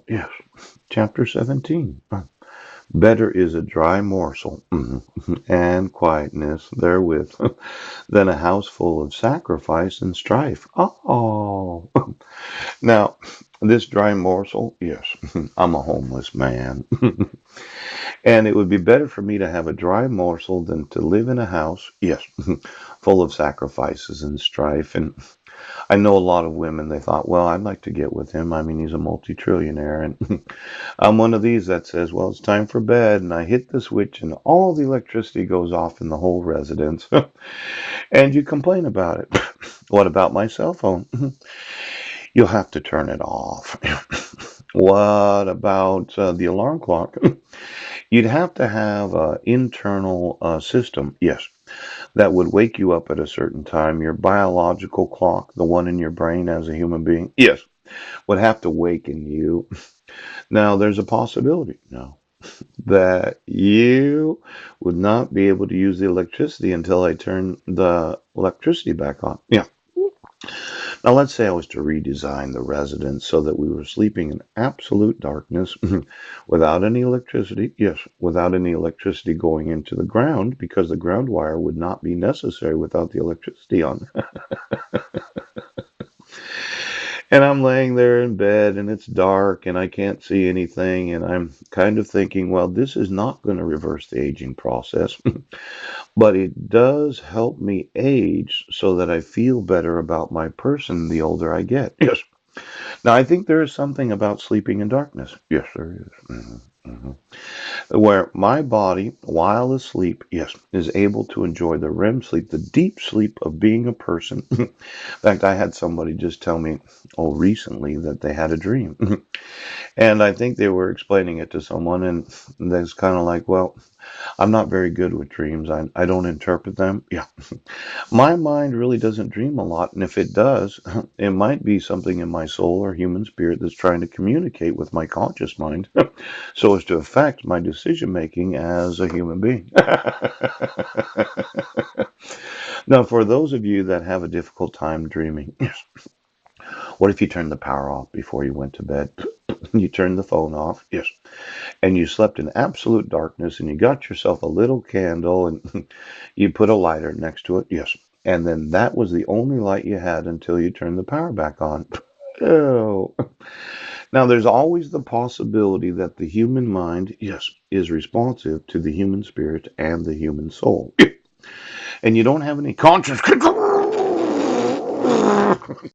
morsel. Yes. Chapter 17. Better is a dry morsel and quietness therewith than a house full of sacrifice and strife. Oh. Now, this dry morsel, yes, I'm a homeless man. And it would be better for me to have a dry morsel than to live in a house, yes, full of sacrifices and strife. And I know a lot of women, they thought, well, I'd like to get with him. I mean, he's a multi-trillionaire. And I'm one of these that says, well, it's time for bed. And I hit the switch and all the electricity goes off in the whole residence. And you complain about it. What about my cell phone? You'll have to turn it off. What about the alarm clock? You'd have to have an internal system, yes, that would wake you up at a certain time. Your biological clock, the one in your brain as a human being, yes, would have to waken you. Now, there's a possibility now that you would not be able to use the electricity until I turn the electricity back on. Yeah. Now, let's say I was to redesign the residence so that we were sleeping in absolute darkness without any electricity. Yes, without any electricity going into the ground because the ground wire would not be necessary without the electricity on. And I'm laying there in bed and it's dark and I can't see anything. And I'm kind of thinking, well, this is not going to reverse the aging process, but it does help me age so that I feel better about my person the older I get. Yes. Now, I think there is something about sleeping in darkness. Yes, there is. Where my body, while asleep, yes, is able to enjoy the REM sleep, the deep sleep of being a person. In fact, I had somebody just tell me, oh, recently that they had a dream. And I think they were explaining it to someone, and there's kind of like, well, I'm not very good with dreams. I don't interpret them. Yeah. My mind really doesn't dream a lot, and if it does, it might be something in my soul or human spirit that's trying to communicate with my conscious mind so as to affect my decision making as a human being. Now, for those of you that have a difficult time dreaming, what if you turned the power off before you went to bed? You turned the phone off, yes, and you slept in absolute darkness and you got yourself a little candle and you put a lighter next to it, yes, and then that was the only light you had until you turned the power back on. Oh. Now, there's always the possibility that the human mind, yes, is responsive to the human spirit and the human soul. And you don't have any conscious control.